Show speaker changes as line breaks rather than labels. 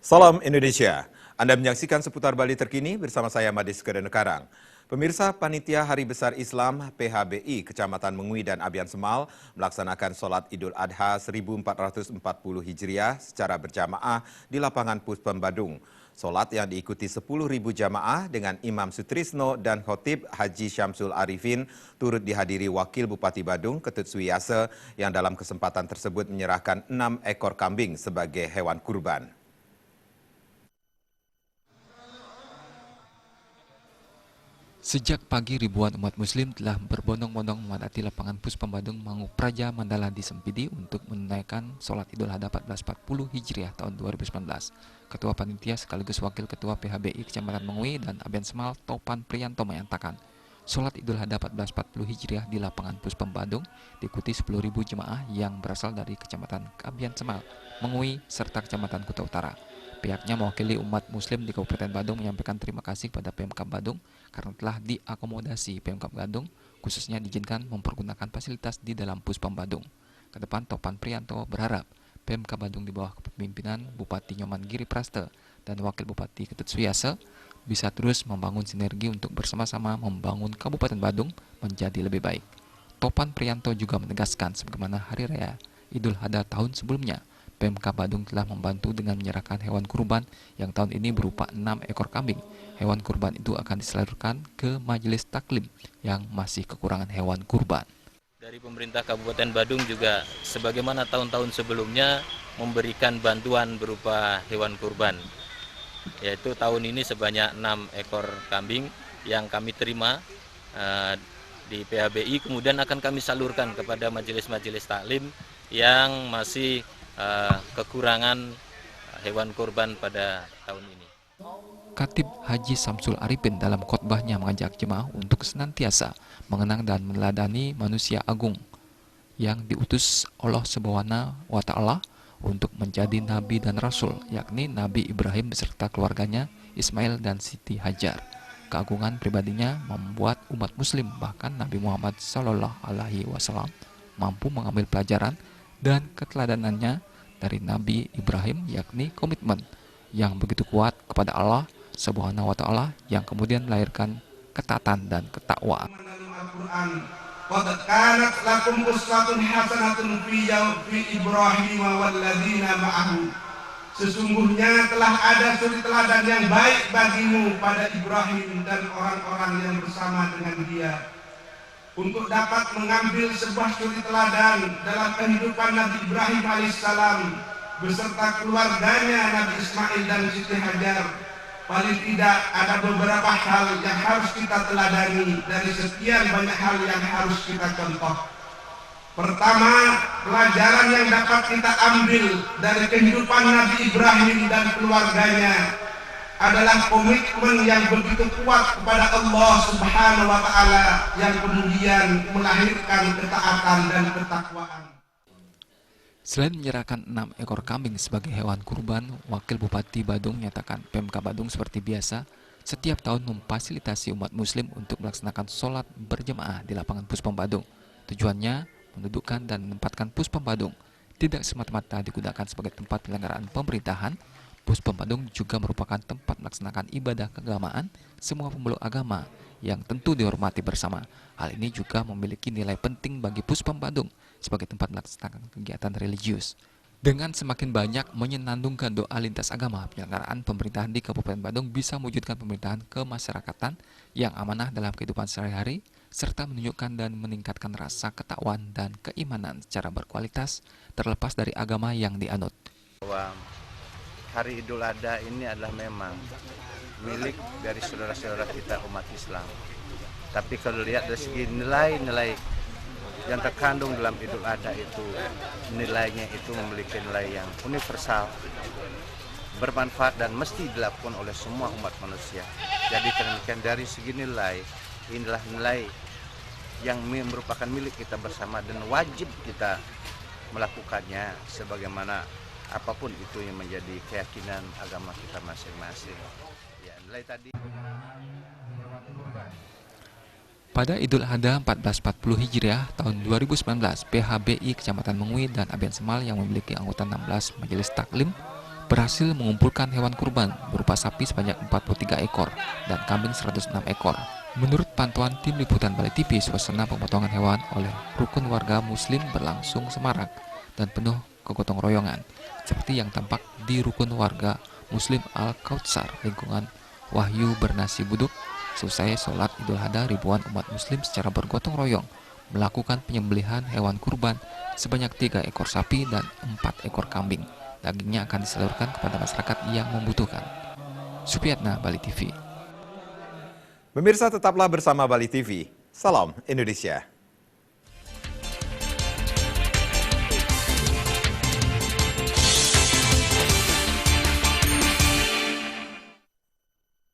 Salam Indonesia. Anda menyaksikan seputar Bali terkini bersama saya Madis Kedenekarang. Pemirsa, Panitia Hari Besar Islam PHBI Kecamatan Mengui dan Abian Semal melaksanakan sholat Idul Adha 1440 Hijriah secara berjamaah di lapangan Puspem Badung. Sholat yang diikuti 10.000 jamaah dengan Imam Sutrisno dan Khotib Haji Syamsul Arifin turut dihadiri Wakil Bupati Badung Ketut Suiyase yang dalam kesempatan tersebut menyerahkan 6 ekor kambing sebagai hewan kurban.
Sejak pagi ribuan umat muslim telah berbondong-bondong memadati lapangan Puspem Badung Mangu Praja Mandala di Sempidi untuk menunaikan sholat Idul Adha 1440 Hijriah tahun 2019. Ketua Panitia sekaligus Wakil Ketua PHBI Kecamatan Mengui dan Abian Semal Topan Priyanto menyatakan, sholat Idul Adha 1440 Hijriah di lapangan Puspem Badung diikuti 10.000 jemaah yang berasal dari Kecamatan Abian Semal, Mengui, serta Kecamatan Kuta Utara. Pihaknya mewakili umat muslim di Kabupaten Badung menyampaikan terima kasih kepada Pemkab Badung karena telah diakomodasi Pemkab Badung, khususnya diizinkan mempergunakan fasilitas di dalam Puspem Badung. Kedepan Topan Priyanto berharap Pemkab Badung di bawah kepemimpinan Bupati Nyoman Giri Praste dan Wakil Bupati Ketut Suiyase bisa terus membangun sinergi untuk bersama-sama membangun Kabupaten Badung menjadi lebih baik. Topan Priyanto juga menegaskan sebagaimana Hari Raya Idul Adha tahun sebelumnya, Pemkab Badung telah membantu dengan menyerahkan hewan kurban yang tahun ini berupa 6 ekor kambing. Hewan kurban itu akan disalurkan ke Majelis Taklim yang masih kekurangan hewan kurban.
Dari pemerintah Kabupaten Badung juga sebagaimana tahun-tahun sebelumnya memberikan bantuan berupa hewan kurban. Yaitu tahun ini sebanyak 6 ekor kambing yang kami terima di PHBI, kemudian akan kami salurkan kepada majelis-majelis taklim yang masih kekurangan hewan kurban pada tahun ini.
Khatib Haji Syamsul Arifin dalam khotbahnya mengajak jemaah untuk senantiasa mengenang dan meneladani manusia agung yang diutus Allah Subhanahu wa Ta'ala untuk menjadi nabi dan rasul, yakni Nabi Ibrahim beserta keluarganya Ismail dan Siti Hajar. Keagungan pribadinya membuat umat muslim bahkan Nabi Muhammad SAW mampu mengambil pelajaran dan keteladanannya dari Nabi Ibrahim, yakni komitmen yang begitu kuat kepada Allah Subhanahu wa Ta'ala yang kemudian melahirkan ketaatan dan ketakwaan.
Qad kanat lakum uswatun hasanatun fi Ibrahim walladzina ma'ahu. Sesungguhnya telah ada suri teladan yang baik bagimu pada Ibrahim dan orang-orang yang bersama dengan dia. Untuk dapat mengambil sebuah suri teladan dalam kehidupan Nabi Ibrahim alaihissalam beserta keluarganya Nabi Ismail dan Siti Hajar, paling tidak ada beberapa hal yang harus kita teladani dari sekian banyak hal yang harus kita contoh. Pertama, pelajaran yang dapat kita ambil dari kehidupan Nabi Ibrahim dan keluarganya adalah komitmen yang begitu kuat kepada Allah Subhanahu wa Ta'ala yang kemudian melahirkan ketaatan dan ketakwaan.
Selain menyerahkan 6 ekor kambing sebagai hewan kurban, Wakil Bupati Badung menyatakan Pemkab Badung seperti biasa setiap tahun memfasilitasi umat muslim untuk melaksanakan sholat berjemaah di lapangan Puspem Badung. Tujuannya mendudukkan dan menempatkan Puspem Badung tidak semata-mata digunakan sebagai tempat penyelenggaraan pemerintahan. Puspem Badung juga merupakan tempat melaksanakan ibadah keagamaan semua pemeluk agama yang tentu dihormati bersama. Hal ini juga memiliki nilai penting bagi Puspem Badung sebagai tempat melaksanakan kegiatan religius. Dengan semakin banyak menyenandungkan doa lintas agama, penyelenggaraan pemerintahan di Kabupaten Badung bisa mewujudkan pemerintahan kemasyarakatan yang amanah dalam kehidupan sehari-hari, serta menunjukkan dan meningkatkan rasa ketakwaan dan keimanan secara berkualitas terlepas dari agama yang dianut.
Hari Idul Adha ini adalah memang milik dari saudara-saudara kita umat Islam. Tapi kalau lihat dari segi nilai-nilai yang terkandung dalam Idul Adha itu, nilainya itu memiliki nilai yang universal, bermanfaat dan mesti dilakukan oleh semua umat manusia. Jadi demikian dari segi nilai, inilah nilai yang merupakan milik kita bersama dan wajib kita melakukannya sebagaimana apapun itu yang menjadi keyakinan agama kita masing-masing. Ya, nilai tadi.
Pada Idul Adha 1440 Hijriah tahun 2019, PHBI Kecamatan Mengui dan Abian Semal yang memiliki anggota 16 Majelis Taklim berhasil mengumpulkan hewan kurban berupa sapi sebanyak 43 ekor dan kambing 106 ekor. Menurut pantauan tim liputan Bali TV, suasana pemotongan hewan oleh rukun warga Muslim berlangsung semarak dan penuh kegotong royongan, seperti yang tampak di rukun warga Muslim Al-Kautsar lingkungan Wahyu Bernasi Buduk. Selesai sholat Idul Adha, ribuan umat Muslim secara bergotong royong melakukan penyembelihan hewan kurban sebanyak 3 ekor sapi dan 4 ekor kambing. Dagingnya akan disalurkan kepada masyarakat yang membutuhkan. Supiatna, Bali TV.
Pemirsa, tetaplah bersama Bali TV. Salam Indonesia.